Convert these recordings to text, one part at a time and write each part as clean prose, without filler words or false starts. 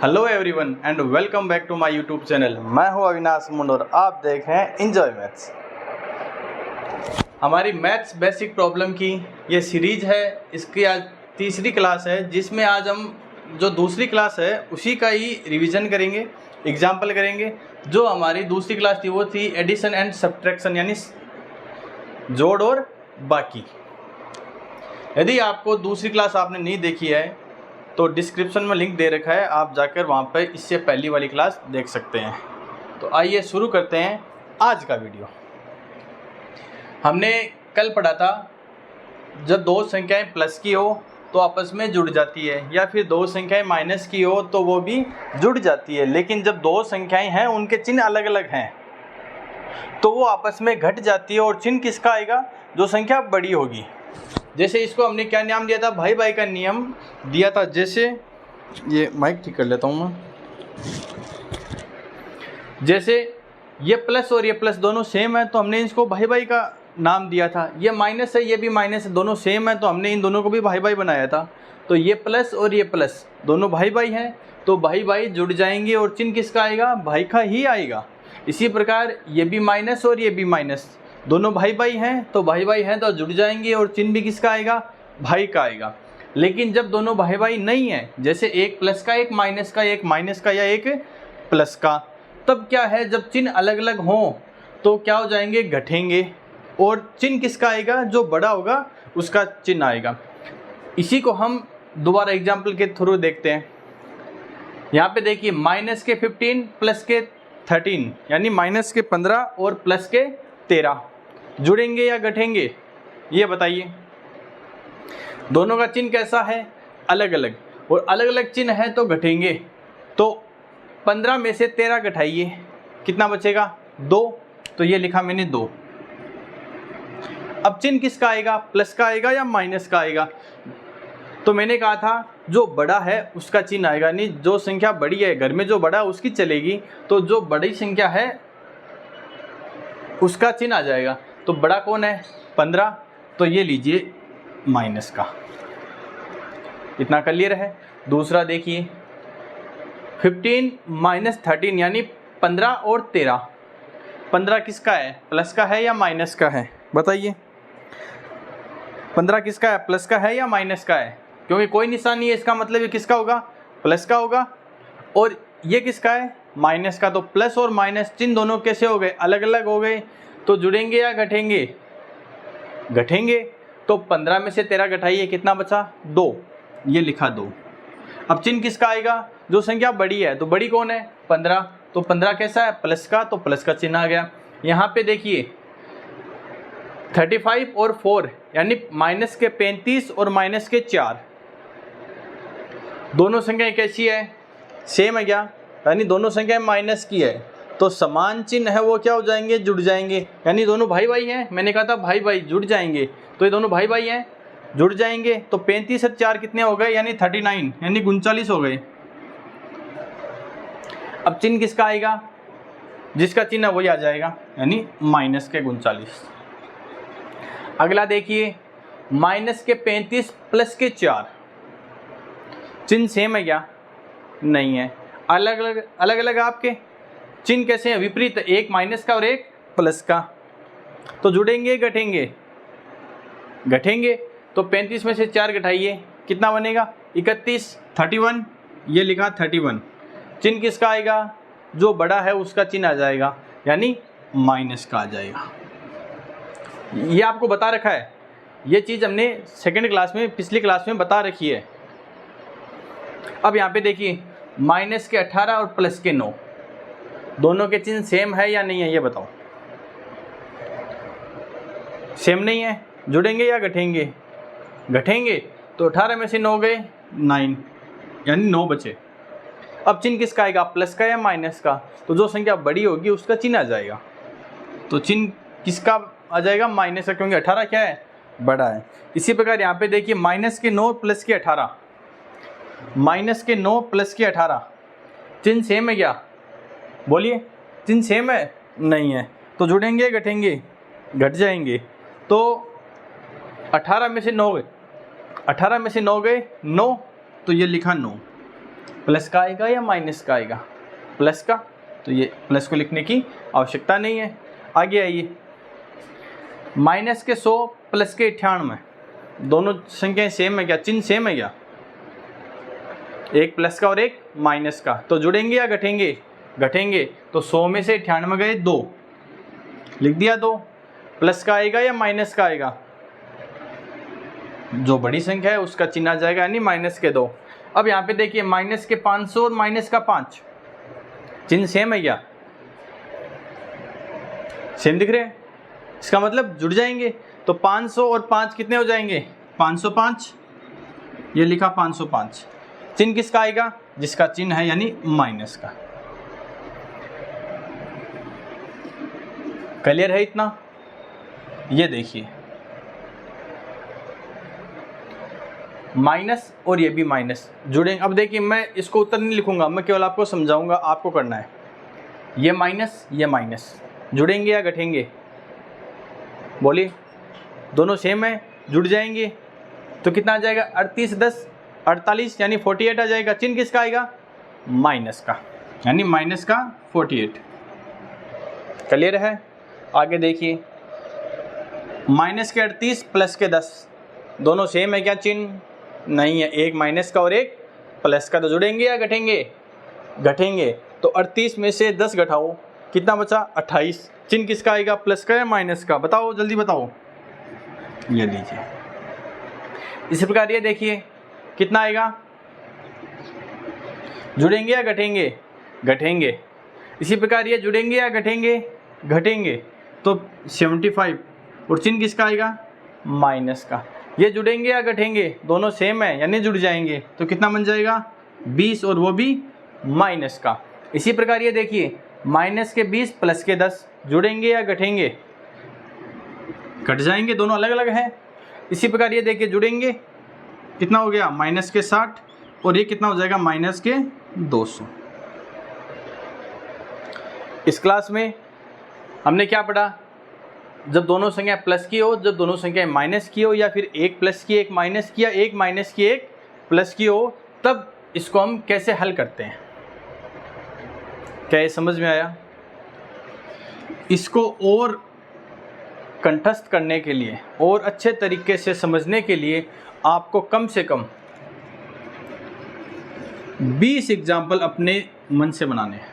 Hello everyone and welcome back to my YouTube channel. मैं हूं अविनाश मुंडा और आप देख रहे हैं एंजॉय मैथ्स। हमारी मैथ्स बेसिक प्रॉब्लम की ये सीरीज है, इसकी आज तीसरी क्लास है, जिसमें आज हम जो दूसरी क्लास है उसी का ही रिवीजन करेंगे, एग्जाम्पल करेंगे। जो हमारी दूसरी क्लास थी वो थी एडिशन एंड सब्ट्रैक्शन, यानी जोड़ और बाकी। यदि आपको दूसरी क्लास आपने नहीं देखी है तो डिस्क्रिप्शन में लिंक दे रखा है, आप जाकर वहाँ पर इससे पहली वाली क्लास देख सकते हैं। तो आइए शुरू करते हैं आज का वीडियो। हमने कल पढ़ा था जब दो संख्याएं प्लस की हो तो आपस में जुड़ जाती है, या फिर दो संख्याएं माइनस की हो तो वो भी जुड़ जाती है। लेकिन जब दो संख्याएं हैं उनके चिन्ह अलग अलग हैं तो वो आपस में घट जाती है। और चिन्ह किसका आएगा? जो संख्या बड़ी होगी। जैसे इसको हमने क्या नाम दिया था? भाई भाई का नियम दिया था। जैसे ये माइक ठीक कर लेता हूँ मैं। जैसे ये प्लस और ये प्लस दोनों सेम है तो हमने इसको भाई भाई का नाम दिया था। ये माइनस है, ये भी माइनस है, दोनों सेम है तो हमने इन दोनों को भी भाई भाई बनाया था। तो ये प्लस और ये प्लस दोनों भाई भाई हैं तो भाई भाई जुड़ जाएंगे और चिन्ह किसका आएगा? भाई का ही आएगा। इसी प्रकार ये भी माइनस और ये भी माइनस दोनों भाई भाई हैं तो भाई भाई हैं तो जुड़ जाएंगे और चिन्ह भी किसका आएगा? भाई का आएगा। लेकिन जब दोनों भाई भाई नहीं हैं, जैसे एक प्लस का, एक माइनस का, एक माइनस का या एक प्लस का, तब क्या है? जब चिन्ह अलग अलग हों तो क्या हो जाएंगे? घटेंगे। और चिन्ह किसका आएगा? जो बड़ा होगा उसका चिन्ह आएगा। इसी को हम दोबारा एग्जाम्पल के थ्रू देखते हैं। यहाँ पे देखिए माइनस के 15 प्लस के 13, यानी माइनस के 15 और प्लस के 13 जुड़ेंगे या घटेंगे? ये बताइए। दोनों का चिन्ह कैसा है? अलग अलग। और अलग अलग चिन्ह है तो घटेंगे। तो 15 में से 13 घटाइए, कितना बचेगा? 2। तो ये लिखा मैंने 2। अब चिन्ह किसका आएगा? प्लस का आएगा या माइनस का आएगा? तो मैंने कहा था जो बड़ा है उसका चिन्ह आएगा। नहीं, जो संख्या बड़ी है घर में, जो बड़ा है उसकी चलेगी। तो जो बड़ी संख्या है उसका चिन्ह आ जाएगा। तो बड़ा कौन है? 15। तो ये लीजिए माइनस का। इतना क्लियर है। दूसरा देखिए 15 माइनस 13, यानी 15 और 13। 15 किसका है? प्लस का है या माइनस का है? बताइए। 15 किसका है? प्लस का है या माइनस का है? क्योंकि कोई निशान नहीं है, इसका मतलब ये किसका होगा? प्लस का होगा। और ये किसका है? माइनस का। तो प्लस और माइनस चिन्ह दोनों कैसे हो गए? अलग अलग हो गए। तो जुड़ेंगे या घटेंगे? घटेंगे। तो 15 में से 13 घटाइए, कितना बचा? 2। ये लिखा 2। अब चिन्ह किसका आएगा? जो संख्या बड़ी है। तो बड़ी कौन है? 15। तो 15 कैसा है? प्लस का। तो प्लस का चिन्ह आ गया। यहाँ पे देखिए 35 और 4, यानी माइनस के 35 और माइनस के 4। दोनों संख्याएं कैसी है? सेम है क्या? यानी दोनों संख्याएं माइनस की है तो समान चिन्ह है वो क्या हो जाएंगे? जुड़ जाएंगे। यानी दोनों भाई भाई हैं। मैंने कहा था भाई भाई जुड़ जाएंगे, तो ये दोनों भाई भाई हैं, जुड़ जाएंगे। तो 35 और 4 कितने हो गए? यानी 39, यानी 39 हो गए। अब चिन्ह किसका आएगा? जिसका चिन्ह वही आ जाएगा, यानी माइनस के 39। अगला देखिए माइनस के 35 प्लस के 4। चिन्ह सेम है क्या? नहीं है, अलग अलग आपके चिन्ह कैसे हैं? विपरीत। एक माइनस का और एक प्लस का। तो जुड़ेंगे घटेंगे? घटेंगे। तो 35 में से 4 घटाइए, कितना बनेगा? 31। 31, ये लिखा 31। चिन्ह किसका आएगा? जो बड़ा है उसका चिन्ह आ जाएगा, यानी माइनस का आ जाएगा। ये आपको बता रखा है। ये चीज़ हमने सेकंड क्लास में, पिछली क्लास में बता रखी है। अब यहाँ पे देखिए माइनस के 18 और प्लस के 9, दोनों के चिन्ह सेम है या नहीं है? ये बताओ। सेम नहीं है। जुड़ेंगे या घटेंगे? घटेंगे। तो 18 में से 9 गए 9, यानी 9 बचे। अब चिन्ह किसका आएगा? प्लस का या माइनस का? तो जो संख्या बड़ी होगी उसका चिन्ह आ जाएगा। तो चिन्ह किसका आ जाएगा? माइनस का, क्योंकि 18 क्या है? बड़ा है। इसी प्रकार यहाँ पे देखिए माइनस के 9 प्लस के 18, माइनस के 9 प्लस के 18, चिन्ह सेम है क्या? बोलिए। चिन्ह सेम है? नहीं है। तो जुड़ेंगे घटेंगे? घट जाएंगे। तो 18 में से 9 गए, 18 में से 9 गए 9, तो ये लिखा 9। प्लस का आएगा या माइनस का आएगा? प्लस का, तो ये प्लस को लिखने की आवश्यकता नहीं है। आगे आइए, माइनस के 100 प्लस के 98, दोनों संख्याएं सेम है क्या? चिन्ह सेम है क्या? एक प्लस का और एक माइनस का, तो जुड़ेंगे या घटेंगे? घटेंगे। तो 100 में से 98 गए 2, लिख दिया 2। प्लस का आएगा या माइनस का आएगा? जो बड़ी संख्या है उसका चिन्ह आ जाएगा, यानी माइनस के 2। अब यहाँ पे देखिए, माइनस के 500 और माइनस का 5, चिन्ह सेम है क्या? सेम दिख रहे हैं, इसका मतलब जुड़ जाएंगे। तो 500 और 5 कितने हो जाएंगे? 505, ये लिखा 505। चिन्ह किसका आएगा? जिसका चिन्ह है यानी माइनस का। क्लियर है इतना? ये देखिए, माइनस और ये भी माइनस जुड़ेंगे। अब देखिए, मैं इसको उत्तर नहीं लिखूंगा, मैं केवल आपको समझाऊंगा, आपको करना है। ये माइनस, ये माइनस जुड़ेंगे या घटेंगे? बोलिए। दोनों सेम है, जुड़ जाएंगे। तो कितना आ जाएगा? 38 10 48, यानी 48 आ जाएगा। चिन्ह किसका आएगा? माइनस का, यानी माइनस का 48। क्लियर है? आगे देखिए, माइनस के 38 प्लस के 10, दोनों सेम है क्या? चिन्ह नहीं है, एक माइनस का और एक प्लस का, तो जुड़ेंगे या घटेंगे? घटेंगे। तो 38 में से 10 घटाओ, कितना बचा? 28। चिन्ह किसका आएगा? प्लस का या माइनस का? बताओ, जल्दी बताओ। ये लीजिए। इसी प्रकार ये देखिए, कितना आएगा? जुड़ेंगे या घटेंगे? घटेंगे। इसी प्रकार ये जुड़ेंगे या घटेंगे? घटेंगे। तो 75, और चिन्ह किसका आएगा? माइनस का। ये जुड़ेंगे या घटेंगे? दोनों सेम है, यानी जुड़ जाएंगे। तो कितना बन जाएगा? 20, और वो भी माइनस का। इसी प्रकार ये देखिए, माइनस के 20 प्लस के 10, जुड़ेंगे या घटेंगे? घट जाएंगे, दोनों अलग अलग हैं। इसी प्रकार ये देखिए, जुड़ेंगे, कितना हो गया? माइनस के 60, और ये कितना हो जाएगा? माइनस के 200। इस क्लास में हमने क्या पढ़ा? जब दोनों संख्या प्लस की हो, जब दोनों संख्या माइनस की हो, या फिर एक प्लस की एक माइनस की, या एक माइनस की एक प्लस की हो, तब इसको हम कैसे हल करते हैं। क्या ये समझ में आया? इसको और कंठस्थ करने के लिए और अच्छे तरीके से समझने के लिए आपको कम से कम 20 एग्जाम्पल अपने मन से बनाने हैं।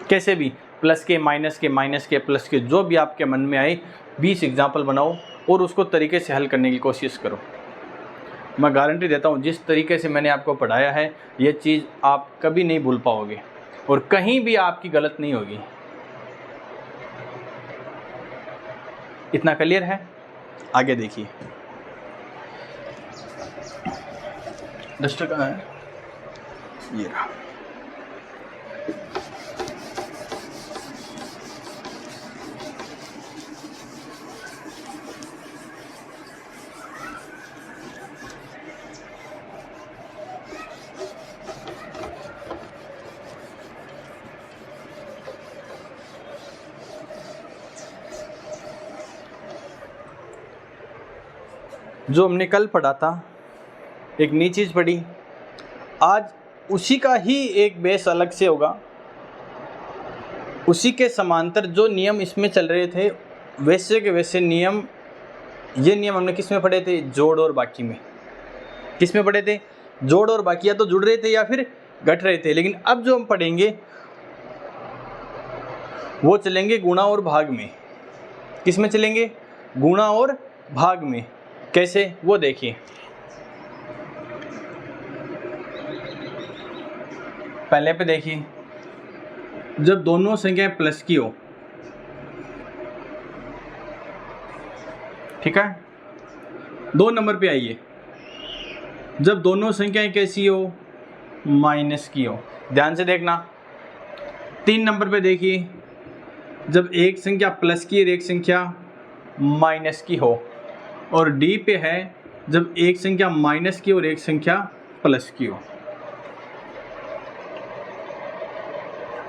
कैसे भी, प्लस के, माइनस के, माइनस के, प्लस के, जो भी आपके मन में आए, 20 एग्जाम्पल बनाओ और उसको तरीके से हल करने की कोशिश करो। मैं गारंटी देता हूँ, जिस तरीके से मैंने आपको पढ़ाया है, ये चीज़ आप कभी नहीं भूल पाओगे और कहीं भी आपकी गलत नहीं होगी। इतना क्लियर है? आगे देखिए, डस्टर कहाँ है? ये रहा। जो हमने कल पढ़ा था, एक नई चीज़ पढ़ी, आज उसी का ही एक बेस अलग से होगा। उसी के समांतर जो नियम इसमें चल रहे थे, वैसे के वैसे नियम, ये नियम हमने किस में पढ़े थे? जोड़ और बाकी में। किस में पढ़े थे? जोड़ और बाकी। या तो जुड़ रहे थे या फिर घट रहे थे। लेकिन अब जो हम पढ़ेंगे वो चलेंगे गुणा और भाग में। किस में चलेंगे? गुणा और भाग में। कैसे, वो देखिए। पहले पे देखिए, जब दोनों संख्याएं प्लस की हो, ठीक है। 2 नंबर पे आइए, जब दोनों संख्याएं कैसी हो? माइनस की हो। ध्यान से देखना। 3 नंबर पे देखिए, जब एक संख्या प्लस की और एक संख्या माइनस की हो। और डी पे है, जब एक संख्या माइनस की और एक संख्या प्लस की हो।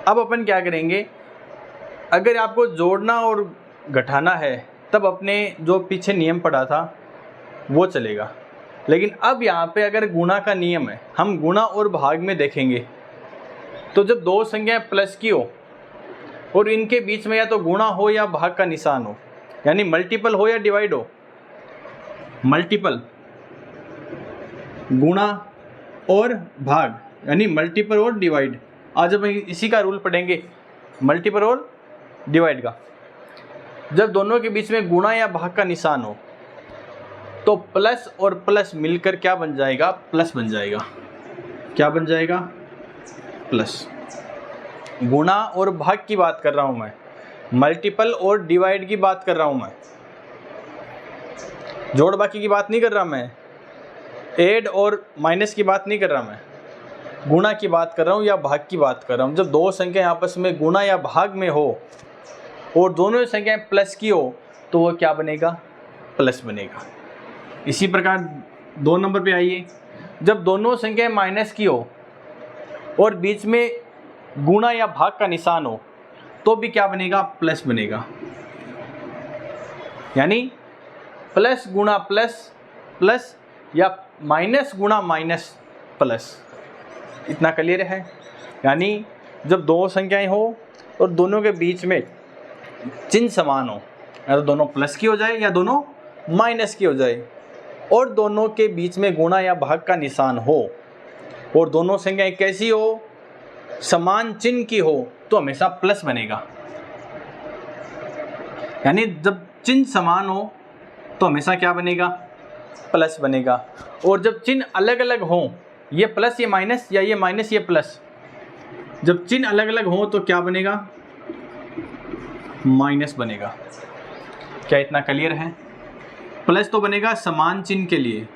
अब अपन क्या करेंगे, अगर आपको जोड़ना और घटाना है तब अपने जो पीछे नियम पढ़ा था वो चलेगा। लेकिन अब यहाँ पे अगर गुणा का नियम है, हम गुणा और भाग में देखेंगे तो जब दो संख्याएं प्लस की हो और इनके बीच में या तो गुणा हो या भाग का निशान हो, यानी मल्टीपल हो या डिवाइड हो, मल्टीपल गुणा और भाग यानी मल्टीपल और डिवाइड। आज हम इसी का रूल पढ़ेंगे, मल्टीपल और डिवाइड का। जब दोनों के बीच में गुणा या भाग का निशान हो तो प्लस और प्लस मिलकर क्या बन जाएगा? प्लस बन जाएगा। क्या बन जाएगा? प्लस। गुणा और भाग की बात कर रहा हूं मैं, मल्टीपल और डिवाइड की बात कर रहा हूं मैं, जोड़ बाकी की बात नहीं कर रहा मैं, ऐड और माइनस की बात नहीं कर रहा मैं, गुणा की बात कर रहा हूं या भाग की बात कर रहा हूं। जब दो संख्याएं आपस में गुणा या भाग में हो और दोनों संख्याएं प्लस की हो तो वो क्या बनेगा? प्लस बनेगा। इसी प्रकार 2 नंबर पे आइए, जब दोनों संख्याएं माइनस की हो और बीच में गुणा या भाग का निशान हो तो भी क्या बनेगा? प्लस बनेगा। यानी प्लस गुणा प्लस प्लस या माइनस गुणा माइनस प्लस। इतना क्लियर है? यानी जब दो संख्याएं हो और दोनों के बीच में चिन्ह समान हो, या तो दोनों प्लस की हो जाए या दोनों माइनस की हो जाए, और दोनों के बीच में गुणा या भाग का निशान हो और दोनों संख्याएं कैसी हो? समान चिन्ह की हो तो हमेशा प्लस बनेगा। यानी जब चिन्ह समान हो तो हमेशा क्या बनेगा? प्लस बनेगा। और जब चिन्ह अलग अलग हो, ये प्लस ये माइनस या ये माइनस ये प्लस, जब चिन्ह अलग अलग हो तो क्या बनेगा? माइनस बनेगा। क्या इतना क्लियर है? प्लस तो बनेगा समान चिन्ह के लिए,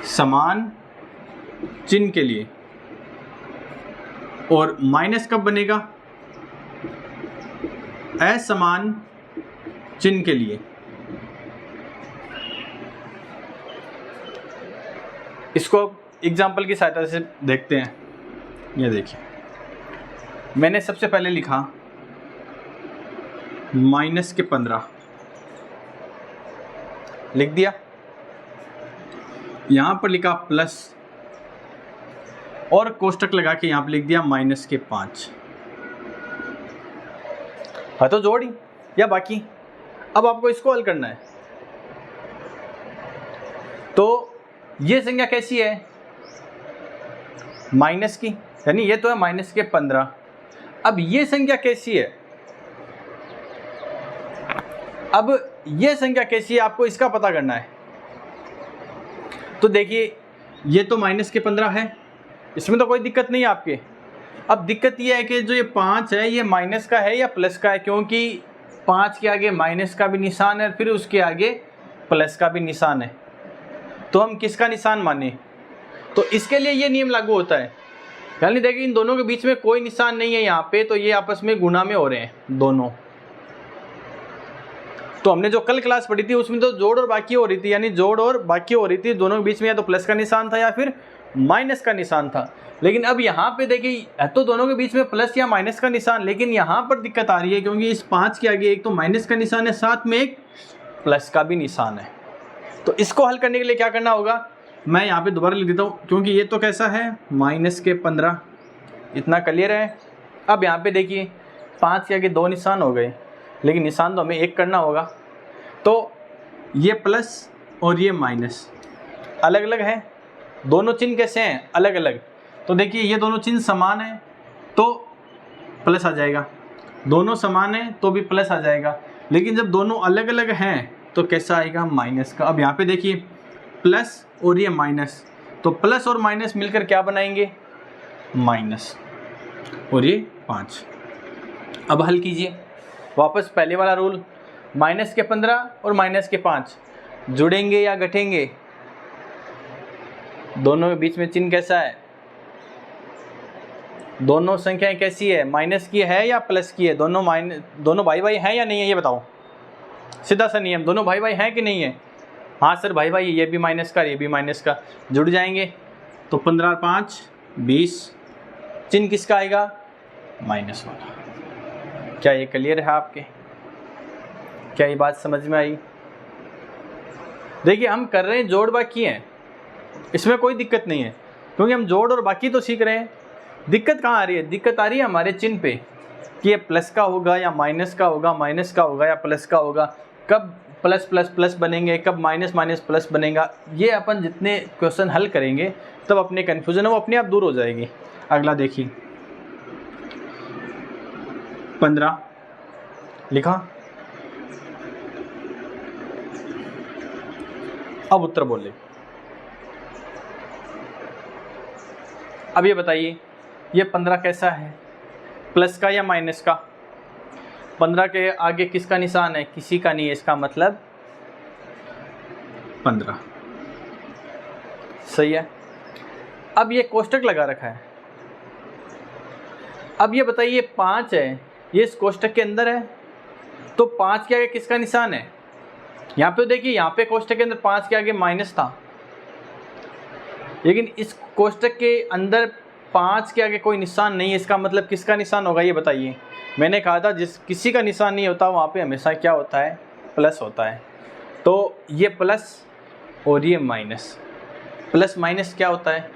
समान चिन्ह के लिए, और माइनस कब बनेगा? असमान चिन्ह के लिए। इसको एग्जाम्पल की सहायता से देखते हैं। ये देखिए, मैंने सबसे पहले लिखा -15 लिख दिया, यहां पर लिखा प्लस और कोष्टक लगा के यहां पर लिख दिया -5। हाँ, तो जोड़ी या बाकी। अब आपको इसको हल करना है। तो ये संख्या कैसी है? माइनस की, यानी ये तो है -15। अब ये संख्या कैसी है? अब ये संख्या कैसी है आपको इसका पता करना है। तो देखिए, ये तो -15 है, इसमें तो कोई दिक्कत नहीं है आपके। अब दिक्कत ये है कि जो ये 5 है ये माइनस का है या प्लस का है, क्योंकि 5 के आगे माइनस का भी निशान है, फिर उसके आगे प्लस का भी निशान है। तो हम किसका निशान माने? तो इसके लिए ये नियम लागू होता है। यानी देखिए, इन दोनों के बीच में कोई निशान नहीं है यहाँ पे, तो ये आपस में गुणा में हो रहे हैं दोनों। तो हमने जो कल क्लास पढ़ी थी उसमें तो जोड़ और बाकी हो रही थी, यानी जोड़ और बाकी हो रही थी, दोनों के बीच में या तो प्लस का निशान था या फिर माइनस का निशान था। लेकिन अब यहाँ पे देखिए, तो दोनों के बीच में प्लस या माइनस का निशान, लेकिन यहाँ पर दिक्कत आ रही है क्योंकि इस 5 के आगे एक तो माइनस का निशान है, साथ में एक प्लस का भी निशान है। तो इसको हल करने के लिए क्या करना होगा? मैं यहाँ पे दोबारा लिख देता हूँ, क्योंकि ये तो कैसा है? -15। इतना क्लियर है? अब यहाँ पे देखिए, 5 के आगे 2 निशान हो गए, लेकिन निशान तो हमें एक करना होगा। तो ये प्लस और ये माइनस अलग अलग है, दोनों चिन्ह कैसे हैं? अलग अलग। तो देखिए, ये दोनों चिन्ह समान हैं तो प्लस आ जाएगा, दोनों समान हैं तो भी प्लस आ जाएगा, लेकिन जब दोनों अलग अलग हैं तो कैसा आएगा? माइनस का। अब यहाँ पे देखिए, प्लस और ये माइनस, तो प्लस और माइनस मिलकर क्या बनाएंगे? माइनस, और ये 5। अब हल कीजिए वापस पहले वाला रूल, -15 और -5 जुड़ेंगे या घटेंगे? दोनों के बीच में चिन्ह कैसा है? दोनों संख्याएं कैसी है? माइनस की है या प्लस की है? दोनों भाई भाई हैं या नहीं है, ये बताओ। सीधा सा नियम, दोनों भाई भाई हैं कि नहीं है? हाँ सर भाई भाई, ये भी माइनस का ये भी माइनस का, जुड़ जाएंगे। तो 15 और 5 20, चिन्ह किसका आएगा? माइनस वाला। क्या ये क्लियर है आपके? क्या ये बात समझ में आई? देखिए हम कर रहे हैं जोड़ बाकी हैं, इसमें कोई दिक्कत नहीं है क्योंकि हम जोड़ और बाकी तो सीख रहे हैं। दिक्कत कहाँ आ रही है? दिक्कत आ रही है हमारे चिन्ह पे कि ये प्लस का होगा या माइनस का होगा, माइनस का होगा या प्लस का होगा, कब प्लस प्लस प्लस बनेंगे, कब माइनस माइनस प्लस बनेगा। ये अपन जितने क्वेश्चन हल करेंगे तब अपने कन्फ्यूजन है वो अपने आप दूर हो जाएगी। अगला देखिए 15 लिखा, अब उत्तर बोले। अब ये बताइए ये 15 कैसा है, प्लस का या माइनस का? 15 के आगे किसका निशान है? किसी का नहीं है, इसका मतलब 15 सही है। अब ये कोष्टक लगा रखा है, अब ये बताइए 5 है, ये इस कोष्टक के अंदर है, तो 5 के आगे किसका निशान है? यहाँ पे देखिए, यहाँ पे कोष्टक के अंदर 5 के आगे माइनस था, लेकिन इस कोष्टक के अंदर 5 के आगे कोई निशान नहीं है, इसका मतलब किसका निशान होगा ये बताइए। मैंने कहा था जिस किसी का निशान नहीं होता वहाँ पे हमेशा क्या होता है? प्लस होता है। तो ये प्लस और ये माइनस, प्लस माइनस क्या होता है?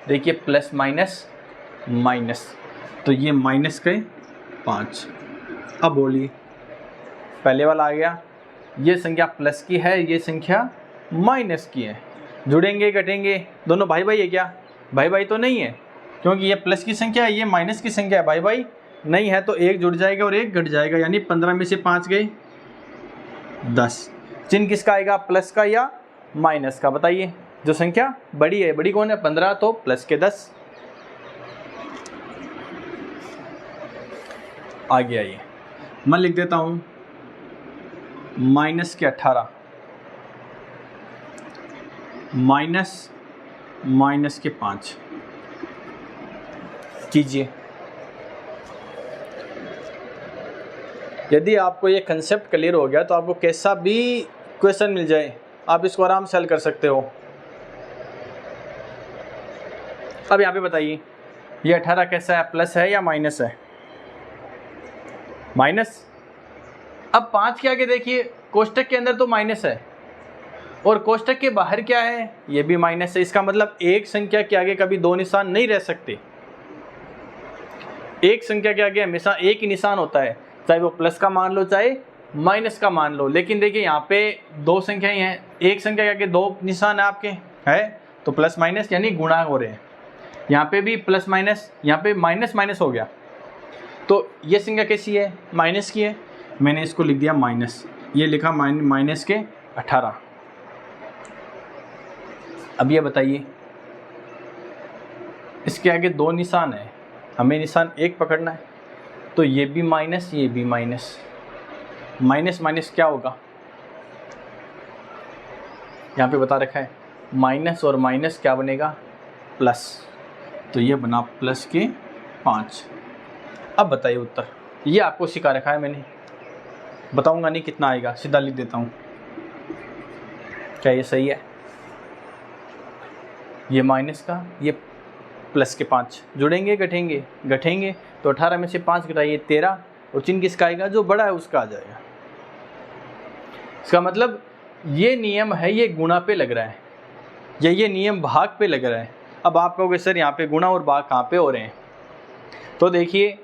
देखिए प्लस माइनस माइनस, तो ये माइनस के 5। अब बोलिए, पहले वाला आ गया, ये संख्या प्लस की है, ये संख्या माइनस की है, जुड़ेंगे घटेंगे, दोनों भाई भाई है क्या? भाई भाई तो नहीं है, क्योंकि ये प्लस की संख्या है, ये माइनस की संख्या है, भाई भाई नहीं है, तो एक जुड़ जाएगा और एक घट जाएगा, यानी 15 में से 5 गए 10। चिन्ह किसका आएगा? प्लस का या माइनस का? बताइए। जो संख्या बड़ी है, बड़ी कौन है? 15, तो प्लस के 10। आगे आइए, मैं लिख देता हूँ माइनस के 18, माइनस माइनस के 5 कीजिए। यदि आपको ये कंसेप्ट क्लियर हो गया तो आपको कैसा भी क्वेश्चन मिल जाए आप इसको आराम से हल कर सकते हो। अब यहाँ पे बताइए ये 18 कैसा है? प्लस है या माइनस है? माइनस। अब 5 के आगे देखिए, कोष्टक के अंदर तो माइनस है और कोष्टक के बाहर क्या है? ये भी माइनस है। इसका मतलब एक संख्या के आगे कभी दो निशान नहीं रह सकते, एक संख्या के आगे हमेशा एक ही निशान होता है, चाहे वो प्लस का मान लो चाहे माइनस का मान लो। लेकिन देखिए यहाँ पे दो संख्याएं हैं, एक संख्या के आगे दो निशान है आपके, है तो प्लस माइनस यानी गुणा हो रहे हैं। यहाँ पे भी प्लस माइनस, यहाँ पे माइनस माइनस हो गया, तो ये संख्या कैसी है? माइनस की है, मैंने इसको लिख दिया माइनस, ये लिखा माइनस के 18। अब ये बताइए इसके आगे दो निशान है, हमें निशान एक पकड़ना है, तो ये भी माइनस ये भी माइनस, माइनस माइनस क्या होगा? यहाँ पे बता रखा है माइनस और माइनस क्या बनेगा? प्लस, तो ये बना प्लस के 5। अब बताइए उत्तर, ये आपको सिखा रखा है मैंने, बताऊंगा नहीं कितना आएगा, सीधा लिख देता हूँ। क्या ये सही है? ये माइनस का, ये प्लस के 5, जुड़ेंगे घटेंगे, घटेंगे तो 18 में से 5 घटाइए 13, और चिन्ह किसका आएगा? जो बड़ा है उसका आ जाएगा। इसका मतलब ये नियम है, ये गुणा पे लग रहा है या ये नियम भाग पे लग रहा है। अब आप कहोगे सर यहाँ पे गुणा और भाग कहाँ पे हो रहे हैं? तो देखिए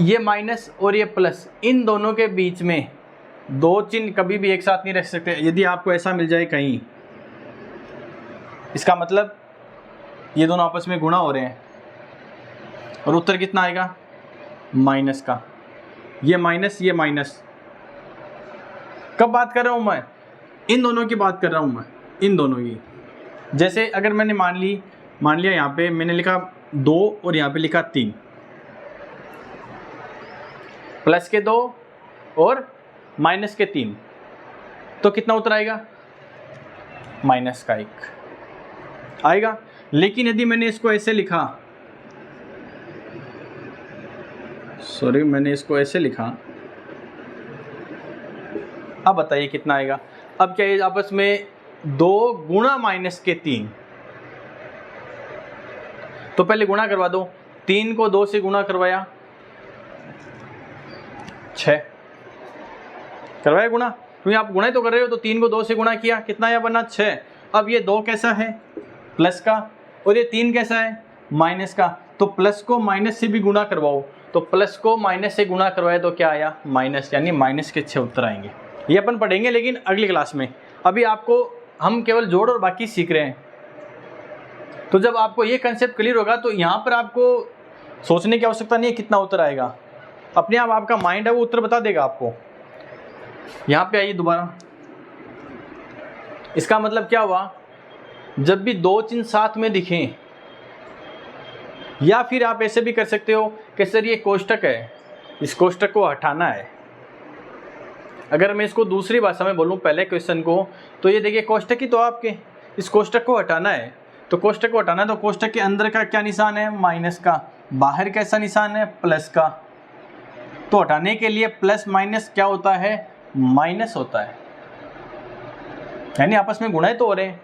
ये माइनस और ये प्लस, इन दोनों के बीच में दो चिन्ह कभी भी एक साथ नहीं रख सकते। यदि आपको ऐसा मिल जाए कहीं, इसका मतलब ये दोनों आपस में गुणा हो रहे हैं, और उत्तर कितना आएगा? माइनस का। ये माइनस ये माइनस, कब बात कर रहा हूँ मैं? इन दोनों की बात कर रहा हूँ मैं, इन दोनों की। जैसे अगर मैंने मान लिया यहाँ पे मैंने लिखा 2 और यहाँ पे लिखा 3, प्लस के 2 और माइनस के 3, तो कितना उत्तर आएगा? माइनस का 1 आएगा। लेकिन यदि मैंने इसको ऐसे लिखा, मैंने इसको ऐसे लिखा, अब बताइए कितना आएगा? अब क्या ये आपस में 2 गुणा माइनस के 3, तो पहले गुणा करवा दो, 3 को 2 से गुणा करवाया 6, करवाया गुणा, क्योंकि आप गुणा तो कर रहे हो, तो 3 को 2 से गुणा किया, कितना आया बना 6। अब ये 2 कैसा है प्लस का, और ये 3 कैसा है माइनस का, तो प्लस को माइनस से भी गुणा करवाओ, तो प्लस को माइनस से गुणा करवाए तो क्या आया माइनस, यानी माइनस के 6 उत्तर आएंगे। ये अपन पढ़ेंगे लेकिन अगली क्लास में, अभी आपको हम केवल जोड़ और बाकी सीख रहे हैं। तो जब आपको ये कंसेप्ट क्लियर होगा तो यहाँ पर आपको सोचने की आवश्यकता नहीं है कितना उत्तर आएगा, अपने आप आपका माइंड है वो उत्तर बता देगा आपको। यहाँ पे आइए दोबारा, इसका मतलब क्या हुआ, जब भी 2 चिन्ह साथ में दिखें, या फिर आप ऐसे भी कर सकते हो कि सर ये कोष्टक है, इस कोष्टक को हटाना है। अगर मैं इसको दूसरी भाषा में बोलूँ पहले क्वेश्चन को, तो ये देखिए कोष्टक ही तो आपके, इस कोष्टक को हटाना है, तो कोष्टक को हटाना है तो कोष्टक के अंदर का क्या निशान है माइनस का, बाहर कैसा निशान है प्लस का। तो हटाने के लिए प्लस माइनस क्या होता है माइनस होता है, यानी आपस में गुणा तो हो रहे हैं।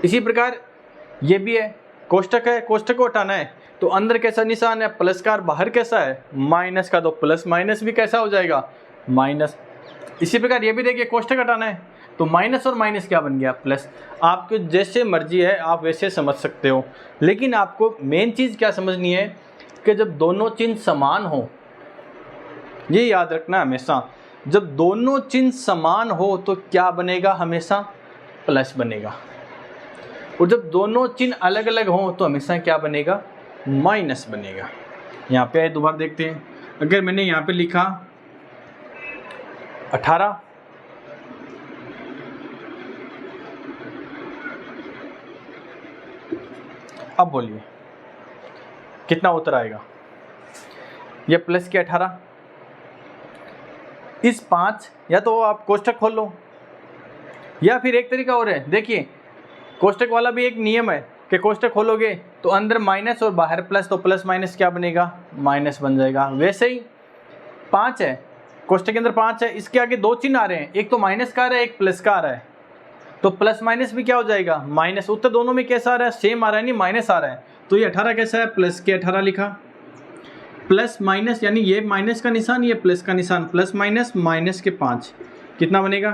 इसी प्रकार ये भी है, कोष्टक है, कोष्टक को हटाना है तो अंदर कैसा निशान है प्लस का और बाहर कैसा है माइनस का, तो प्लस माइनस भी कैसा हो जाएगा माइनस। इसी प्रकार ये भी देखिए कोष्टक हटाना है तो माइनस और माइनस क्या बन गया प्लस। आपको जैसे मर्जी है आप वैसे समझ सकते हो, लेकिन आपको मेन चीज़ क्या समझनी है कि जब दोनों चिन्ह समान हो, ये याद रखना हमेशा, जब दोनों चिन्ह समान हो तो क्या बनेगा हमेशा प्लस बनेगा, और जब दोनों चिन्ह अलग अलग हों तो हमेशा क्या बनेगा माइनस बनेगा। यहाँ पे दोबारा देखते हैं, अगर मैंने यहाँ पे लिखा 18, अब बोलिए कितना उत्तर आएगा, ये प्लस के 18, इस 5, या तो आप कोष्टक खोल लो, या फिर एक तरीका और है, देखिए कोष्टक वाला भी एक नियम है कि कोष्टक खोलोगे तो अंदर माइनस और बाहर प्लस, तो प्लस माइनस क्या बनेगा माइनस बन जाएगा। वैसे ही 5 है, कोष्टक के अंदर 5 है, इसके आगे 2 चिन्ह आ रहे हैं, एक तो माइनस का आ रहा है एक प्लस का आ रहा है, तो प्लस माइनस भी क्या हो जाएगा माइनस। उत्तर दोनों में कैसा आ रहा है सेम आ रहा है, नहीं माइनस आ रहा है, तो ये 18 कैसा है प्लस के 18 लिखा, प्लस माइनस यानी ये माइनस का निशान ये प्लस का निशान, प्लस माइनस माइनस के 5 कितना बनेगा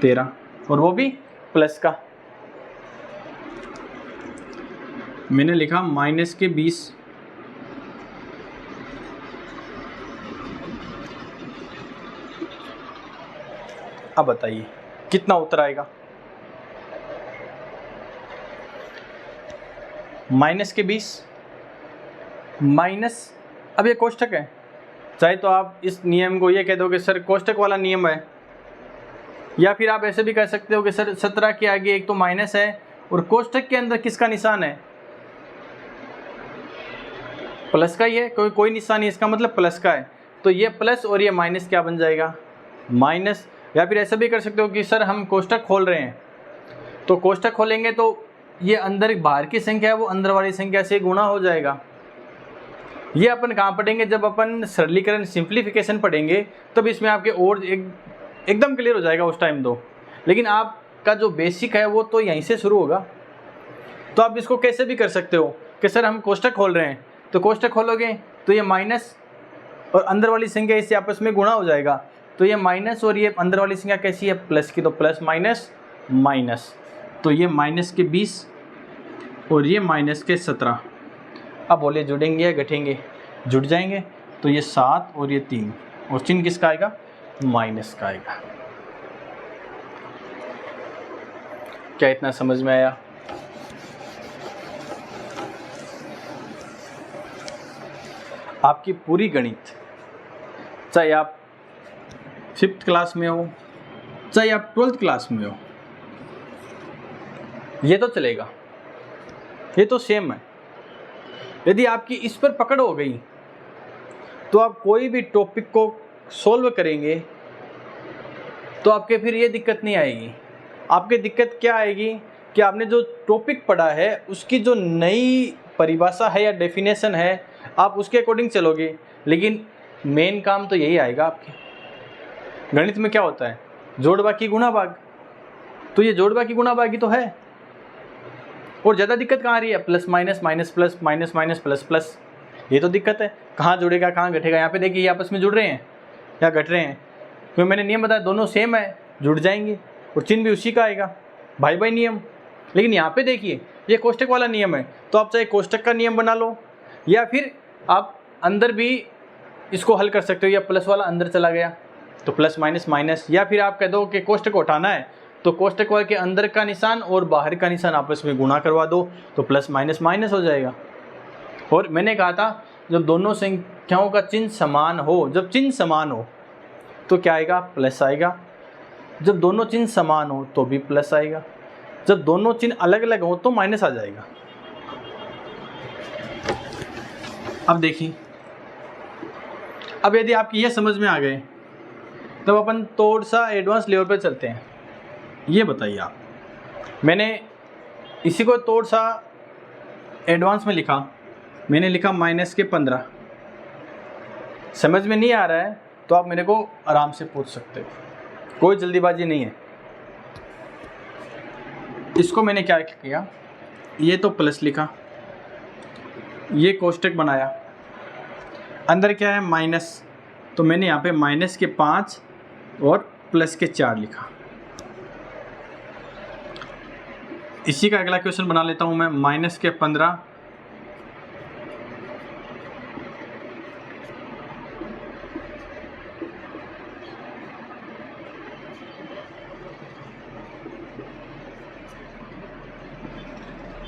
13, और वो भी प्लस का। मैंने लिखा माइनस के 20, अब बताइए कितना उत्तर आएगा माइनस के 20 माइनस, अब ये कोष्टक है, चाहे तो आप इस नियम को ये कह दो कि सर कोष्टक वाला नियम है, या फिर आप ऐसे भी कह सकते हो कि सर 17 के आगे एक तो माइनस है और कोष्टक के अंदर किसका निशान है प्लस का ही है, कोई निशान नहीं, इसका मतलब प्लस का है, तो ये प्लस और ये माइनस क्या बन जाएगा माइनस। या फिर ऐसा भी कर सकते हो कि सर हम कोष्टक खोल रहे हैं, तो कोष्टक खोलेंगे तो ये अंदर बाहर की संख्या है वो अंदर वाली संख्या से गुणा हो जाएगा। ये अपन कहाँ पढ़ेंगे, जब अपन सरलीकरण सिंप्लीफिकेशन पढ़ेंगे तब इसमें आपके और एकदम क्लियर हो जाएगा उस टाइम तो, लेकिन आपका जो बेसिक है वो तो यहीं से शुरू होगा। तो आप इसको कैसे भी कर सकते हो कि सर हम कोष्टक खोल रहे हैं, तो कोष्टक खोलोगे तो ये माइनस और अंदर वाली संख्या इससे आपस में गुणा हो जाएगा, तो ये माइनस और ये अंदर वाली संख्या कैसी है प्लस की, तो प्लस माइनस माइनस, तो ये माइनस के 20 और ये माइनस के 17। अब बोले जुड़ेंगे या घटेंगे, जुड़ जाएंगे, तो ये 7 और ये 3, और चिन्ह किसका आएगा माइनस का आएगा। क्या इतना समझ में आया? आपकी पूरी गणित, चाहे आप 5th क्लास में हो चाहे आप 12th क्लास में हो, ये तो चलेगा, ये तो सेम है। यदि आपकी इस पर पकड़ हो गई तो आप कोई भी टॉपिक को सॉल्व करेंगे तो आपके फिर ये दिक्कत नहीं आएगी। आपकी दिक्कत क्या आएगी कि आपने जो टॉपिक पढ़ा है उसकी जो नई परिभाषा है या डेफिनेशन है आप उसके अकॉर्डिंग चलोगे, लेकिन मेन काम तो यही आएगा आपके। गणित में क्या होता है जोड़ बाकी गुणा भाग, तो ये जोड़ बाकी गुणा भागी तो है, और ज़्यादा दिक्कत कहाँ आ रही है plus minus minus plus minus minus plus plus, ये तो दिक्कत है। कहाँ जुड़ेगा कहाँ घटेगा, यहाँ पे देखिए ये आपस में जुड़ रहे हैं या घट रहे हैं, क्योंकि मैंने नियम बताया दोनों सेम है, जुड़ जाएंगे और चिन्ह भी उसी का आएगा, भाई भाई नियम। लेकिन यहाँ पे देखिए ये कोष्टक वाला नियम है, तो आप चाहे कोष्टक का नियम बना लो या फिर आप अंदर भी इसको हल कर सकते हो। या प्लस वाला अंदर चला गया तो प्लस माइनस माइनस, या फिर आप कह दो कि कोष्टक को उठाना है तो कोष्टक वाले के अंदर का निशान और बाहर का निशान आपस में गुणा करवा दो तो प्लस माइनस माइनस हो जाएगा। और मैंने कहा था जब दोनों संख्याओं का चिन्ह समान हो, जब चिन्ह समान हो तो क्या आएगा, प्लस आएगा। जब दोनों चिन्ह समान हो तो भी प्लस आएगा, जब दोनों चिन्ह अलग अलग हो तो माइनस आ जाएगा। अब देखिए, अब यदि आपकी ये समझ में आ गए तब अपन थोड़ा सा एडवांस लेवल पर चलते हैं। ये बताइए आप, मैंने इसी को थोड़ा सा एडवांस में लिखा, मैंने लिखा -15। समझ में नहीं आ रहा है तो आप मेरे को आराम से पूछ सकते हो, कोई जल्दीबाजी नहीं है। इसको मैंने क्या किया, ये तो प्लस लिखा, ये कोष्टक बनाया, अंदर क्या है माइनस, तो मैंने यहाँ पे -5 और +4 लिखा। इसी का अगला क्वेश्चन बना लेता हूँ मैं, -15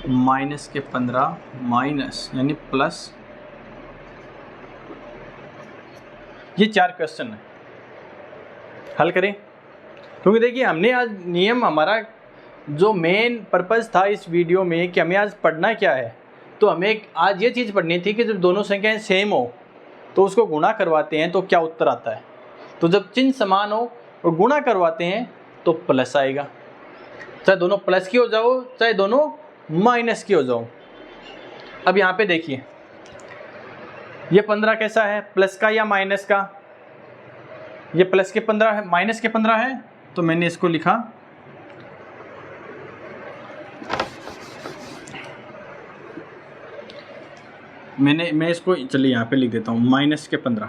-15 माइनस यानी प्लस, ये 4 क्वेश्चन है, हल करें। क्योंकि देखिए हमने आज नियम, हमारा जो मेन पर्पस था इस वीडियो में कि हमें आज पढ़ना क्या है, तो हमें आज ये चीज़ पढ़नी थी कि जब दोनों संख्याएं सेम हो तो उसको गुणा करवाते हैं तो क्या उत्तर आता है। तो जब चिन्ह समान हो और गुणा करवाते हैं तो प्लस आएगा, चाहे दोनों प्लस की हो जाओ चाहे दोनों माइनस की हो जाओ। अब यहाँ पे देखिए ये 15 कैसा है, प्लस का या माइनस का, ये प्लस के 15 है, माइनस के 15 है, तो मैंने इसको लिखा मैं इसको चलिए यहाँ पे लिख देता हूँ -15।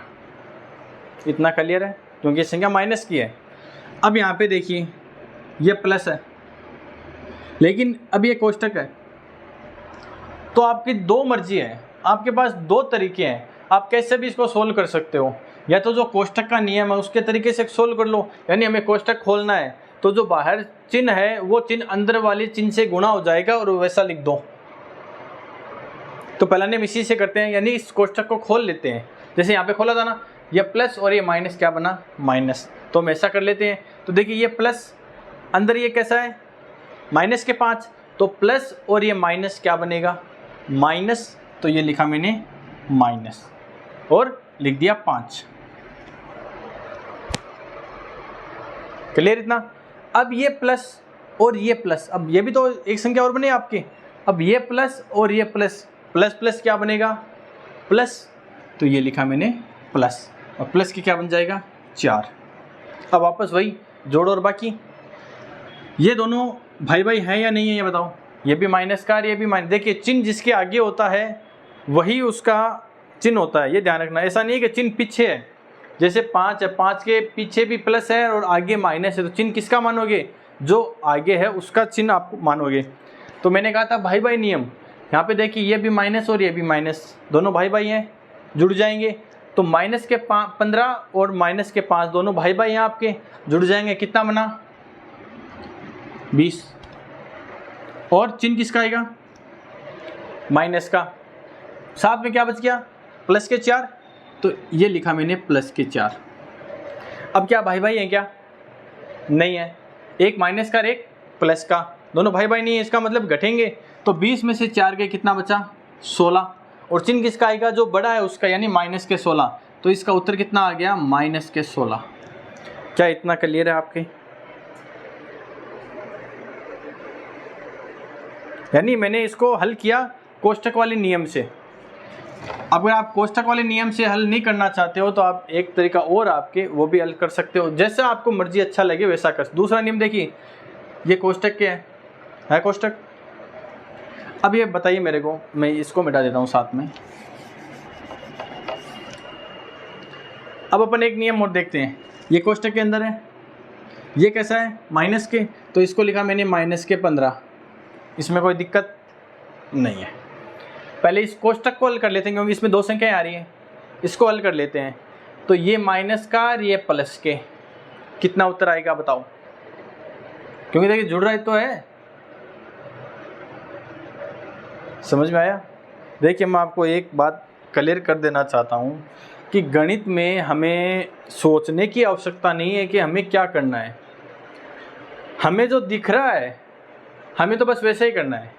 इतना क्लियर है क्योंकि संख्या माइनस की है। अब यहाँ पे देखिए ये प्लस है लेकिन अब ये कोष्टक है, तो आपकी दो मर्जी है, आपके पास दो तरीके हैं, आप कैसे भी इसको सोल्व कर सकते हो। या तो जो कोष्टक का नियम है उसके तरीके से सोल्व कर लो, यानी हमें कोष्टक खोलना है तो जो बाहर चिन्ह है वो चिन्ह अंदर वाले चिन्ह से गुणा हो जाएगा और वैसा लिख दो। तो पहला नियम इसी से करते हैं, यानी इस कोष्टक को खोल लेते हैं। जैसे यहाँ पे खोला था ना, ये प्लस और ये माइनस क्या बना, माइनस, तो हम ऐसा कर लेते हैं। तो देखिए ये प्लस, अंदर ये कैसा है -5, तो प्लस और ये माइनस क्या बनेगा, माइनस, तो ये लिखा मैंने माइनस और लिख दिया 5। क्लियर इतना। अब ये प्लस और ये प्लस, अब ये भी तो एक संख्या और बने आपके, अब ये प्लस और ये प्लस, प्लस प्लस क्या बनेगा, प्लस, तो ये लिखा मैंने प्लस, और प्लस की क्या बन जाएगा 4। अब वापस वही जोड़ और बाकी, ये दोनों भाई भाई हैं या नहीं है ये बताओ, ये भी माइनस का और ये भी माइनस। देखिए चिन्ह जिसके आगे होता है वही उसका चिन्ह होता है, ये ध्यान रखना। ऐसा नहीं है कि चिन्ह पीछे है, जैसे 5 है, 5 के पीछे भी प्लस है और आगे माइनस है, तो चिन्ह किसका मानोगे, जो आगे है उसका चिन्ह आप मानोगे। तो मैंने कहा था भाई भाई नियम, यहाँ पे देखिए ये भी माइनस और ये भी माइनस, दोनों भाई भाई हैं, जुड़ जाएंगे। तो माइनस के 15 और माइनस के 5 दोनों भाई भाई हैं आपके, जुड़ जाएंगे, कितना बना 20। और चिन्ह किसका आएगा, माइनस का, साथ में क्या बच गया प्लस के 4, तो ये लिखा मैंने प्लस के 4। अब क्या भाई भाई हैं क्या, नहीं है, एक माइनस का और एक प्लस का, दोनों भाई भाई नहीं है, इसका मतलब घटेंगे। तो 20 में से 4 के कितना बचा 16, और चिन्ह किसका आएगा, जो बड़ा है उसका, यानी माइनस के 16, तो इसका उत्तर कितना आ गया माइनस के 16। क्या इतना क्लियर है आपके, यानी मैंने इसको हल किया कोष्टक वाले नियम से। अगर आप कोष्टक वाले नियम से हल नहीं करना चाहते हो तो आप एक तरीका और आपके वो भी हल कर सकते हो, जैसा आपको मर्जी अच्छा लगे वैसा कर। दूसरा नियम देखिए, ये कोष्टक के है कोष्टक। अब ये बताइए मेरे को, मैं इसको मिटा देता हूँ साथ में। अब अपन एक नियम और देखते हैं, ये कोष्टक के अंदर है, ये कैसा है माइनस के, तो इसको लिखा मैंने माइनस के 15, इसमें कोई दिक्कत नहीं है। पहले इस कोष्टक को हल कर लेते हैं क्योंकि इसमें दो संख्याएं आ रही हैं, इसको हल कर लेते हैं। तो ये माइनस का और ये प्लस के, कितना उत्तर आएगा बताओ, क्योंकि देखिए जुड़ रहा तो है, समझ में आया। देखिए मैं आपको एक बात क्लियर कर देना चाहता हूँ कि गणित में हमें सोचने की आवश्यकता नहीं है कि हमें क्या करना है, हमें जो दिख रहा है हमें तो बस वैसे ही करना है।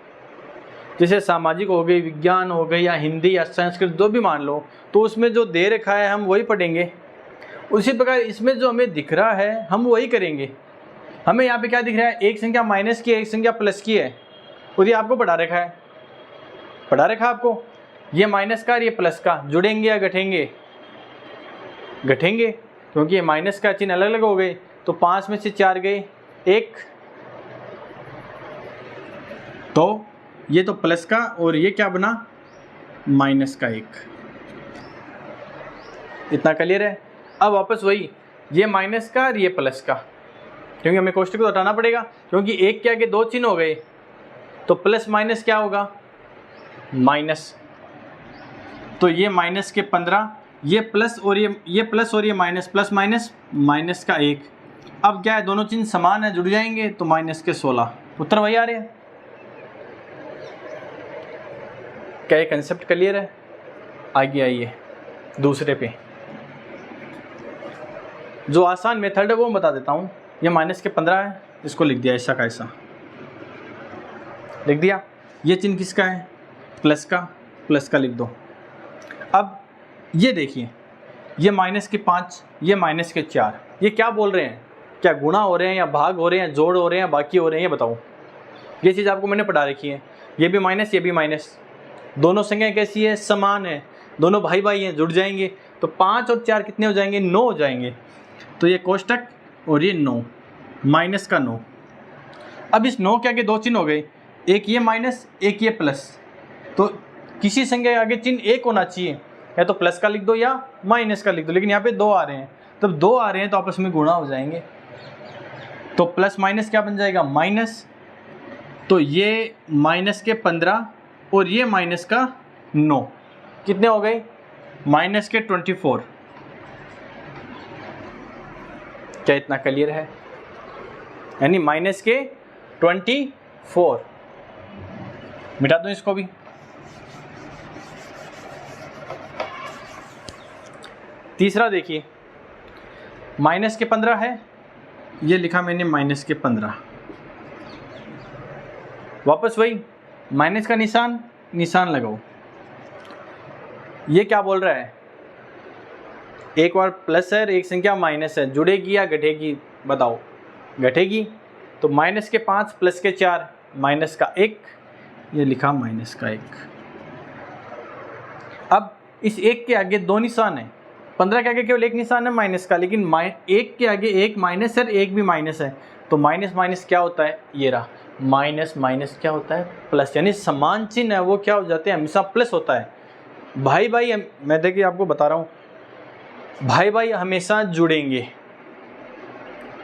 जैसे सामाजिक हो गई, विज्ञान हो गई, या हिंदी या संस्कृत जो भी मान लो, तो उसमें जो दे रखा है हम वही पढ़ेंगे। उसी प्रकार इसमें जो हमें दिख रहा है हम वही करेंगे। हमें यहाँ पे क्या दिख रहा है, एक संख्या माइनस की है, एक संख्या प्लस की है, और ये आपको पढ़ा रखा है, पढ़ा रखा आपको। ये माइनस का और ये प्लस का जुड़ेंगे या घटेंगे, घटेंगे, क्योंकि ये माइनस का चिन्ह अलग अलग हो गए। तो 5 में से 4 गए, 1, तो ये तो प्लस का और ये क्या बना माइनस का 1। इतना क्लियर है। अब वापस वही, ये माइनस का और ये प्लस का, क्योंकि हमें कोष्टक को हटाना पड़ेगा, क्योंकि एक के आगे दो चिन्ह हो गए, तो प्लस माइनस क्या होगा माइनस। तो ये माइनस के 15, ये प्लस और ये प्लस और ये माइनस, प्लस माइनस माइनस का 1। अब क्या है, दोनों चिन्ह समान है, जुड़ जाएंगे, तो माइनस के 16। उत्तर वही आ रहे हैं। क्या ये कंसेप्ट क्लियर है? आगे आइए दूसरे पे, जो आसान मेथड है वो बता देता हूँ। ये माइनस के 15 है, इसको लिख दिया ऐसा का ऐसा लिख दिया। ये चिन्ह किसका है, प्लस का, प्लस का लिख दो। अब ये देखिए, ये माइनस के 5, ये माइनस के 4, ये क्या बोल रहे हैं, क्या गुणा हो रहे हैं या भाग हो रहे हैं, जोड़ हो रहे हैं, बाकी हो रहे हैं, ये बताओ। ये चीज़ आपको मैंने पढ़ा रखी है, ये भी माइनस ये भी माइनस, दोनों संख्याएं कैसी है, समान है, दोनों भाई भाई हैं, जुड़ जाएंगे। तो 5 और 4 कितने हो जाएंगे, 9 हो जाएंगे। तो ये कोष्टक और ये 9, माइनस का 9। अब इस 9 के आगे दो चिन्ह हो गए, एक ये माइनस, एक ये प्लस, तो किसी संख्या के आगे चिन्ह एक होना चाहिए, या तो प्लस का लिख दो या माइनस का लिख दो, लेकिन यहाँ पे 2 आ रहे हैं। तब 2 आ रहे हैं तो आपस में गुणा हो जाएंगे, तो प्लस माइनस क्या बन जाएगा माइनस। तो ये माइनस के 15 और ये माइनस का 9, कितने हो गए माइनस के 24। क्या इतना क्लियर है? यानी माइनस के 24। मिटा दूं इसको भी। तीसरा देखिए, माइनस के 15 है, ये लिखा मैंने माइनस के 15। वापस वही माइनस का निशान लगाओ। ये क्या बोल रहा है, एक बार प्लस है, एक संख्या माइनस है, जुड़ेगी या घटेगी बताओ। घटेगी, तो माइनस के 5 प्लस के 4 माइनस का 1, ये लिखा माइनस का 1। अब इस 1 के आगे दो निशान है, 15 के आगे केवल एक निशान है माइनस का, लेकिन 1 के आगे एक माइनस है, 1 भी माइनस है, तो माइनस माइनस क्या होता है, ये रहा माइनस माइनस क्या होता है प्लस, यानी समान चिन्ह है वो क्या हो जाते हैं, हमेशा प्लस होता है। भाई भाई, मैं देखिए आपको बता रहा हूँ, भाई भाई हमेशा जुड़ेंगे,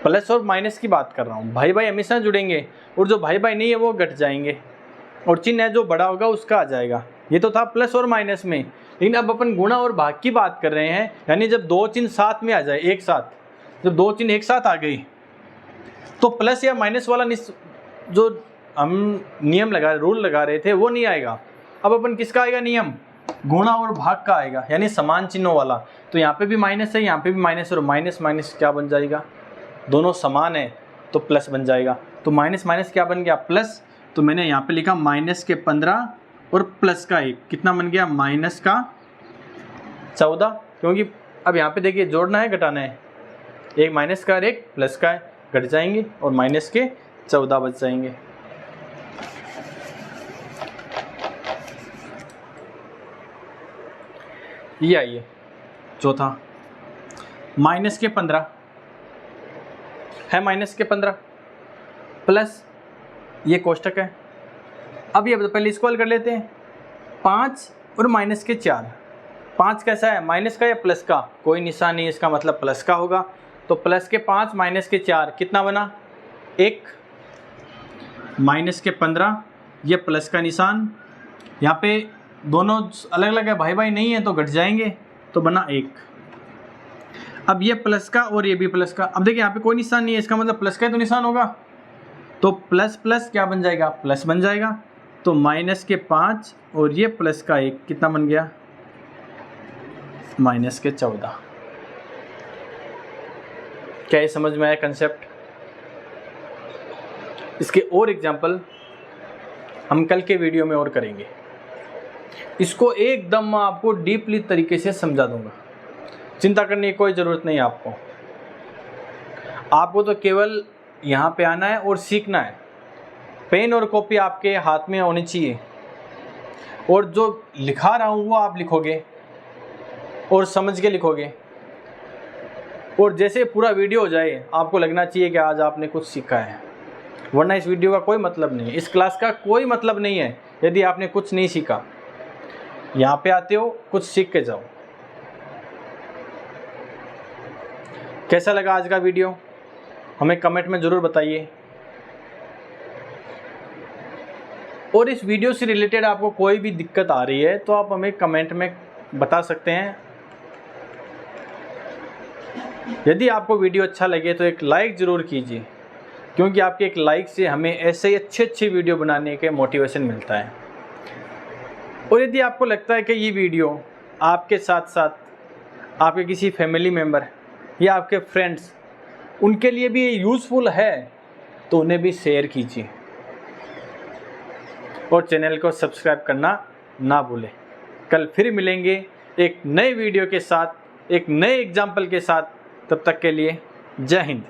प्लस और माइनस की बात कर रहा हूँ, भाई भाई हमेशा जुड़ेंगे, और जो भाई भाई नहीं है वो घट जाएंगे, और चिन्ह है जो बड़ा होगा उसका आ जाएगा। ये तो था प्लस और माइनस में, लेकिन अब अपन गुणा और भाग की बात कर रहे हैं, यानी जब दो चिन्ह साथ में आ जाए एक साथ, जब दो चिन्ह एक साथ आ गई तो प्लस या माइनस वाला जो हम नियम लगा रूल लगा रहे थे वो नहीं आएगा। अब अपन किसका आएगा नियम, गुणा और भाग का आएगा, यानी समान चिन्हों वाला। तो यहाँ पे भी माइनस है, यहाँ पे भी माइनस, और माइनस माइनस क्या बन जाएगा, दोनों समान है तो प्लस बन जाएगा। तो माइनस माइनस क्या बन गया प्लस, तो मैंने यहाँ पे लिखा माइनस के 15 और प्लस का 1, कितना बन गया माइनस का 14, क्योंकि अब यहाँ पे देखिए जोड़ना है घटाना है, एक माइनस का और एक प्लस का है, घट जाएंगे और माइनस के 14 बच जाएंगे। ये आइए चौथा, माइनस के 15 है, माइनस के 15 प्लस ये कोष्टक है। अब ये पहले इसको हल कर लेते हैं, 5 और माइनस के 4, 5 कैसा है माइनस का या प्लस का, कोई निशान नहीं, इसका मतलब प्लस का होगा। तो प्लस के 5 माइनस के 4 कितना बना 1, माइनस के 15 ये प्लस का निशान, यहाँ पे दोनों अलग अलग है भाई भाई नहीं है तो घट जाएंगे तो बना 1। अब ये प्लस का और ये भी प्लस का, अब देखिए यहाँ पे कोई निशान नहीं है, इसका मतलब प्लस का ही तो निशान होगा, तो प्लस प्लस क्या बन जाएगा प्लस बन जाएगा। तो माइनस के 5 और ये प्लस का 1 कितना बन गया माइनस के 14। क्या ये समझ में आया कंसेप्ट? इसके और एग्जाम्पल हम कल के वीडियो में और करेंगे। इसको एकदम मैं आपको डीपली तरीके से समझा दूंगा, चिंता करने की कोई ज़रूरत नहीं है आपको। आपको तो केवल यहाँ पे आना है और सीखना है। पेन और कॉपी आपके हाथ में होनी चाहिए और जो लिखा रहा हूँ वो आप लिखोगे और समझ के लिखोगे, और जैसे पूरा वीडियो हो जाए आपको लगना चाहिए कि आज आपने कुछ सीखा है, वरना इस वीडियो का कोई मतलब नहीं है, इस क्लास का कोई मतलब नहीं है यदि आपने कुछ नहीं सीखा। यहाँ पे आते हो कुछ सीख के जाओ। कैसा लगा आज का वीडियो हमें कमेंट में ज़रूर बताइए, और इस वीडियो से रिलेटेड आपको कोई भी दिक्कत आ रही है तो आप हमें कमेंट में बता सकते हैं। यदि आपको वीडियो अच्छा लगे तो एक लाइक ज़रूर कीजिए, क्योंकि आपके एक लाइक से हमें ऐसे ही अच्छे वीडियो बनाने के मोटिवेशन मिलता है। और यदि आपको लगता है कि ये वीडियो आपके साथ साथ आपके किसी फैमिली मेम्बर या आपके फ्रेंड्स उनके लिए भी यूज़फुल है तो उन्हें भी शेयर कीजिए, और चैनल को सब्सक्राइब करना ना भूलें। कल फिर मिलेंगे एक नए वीडियो के साथ, एक नए एग्जाम्पल के साथ। तब तक के लिए जय हिंद।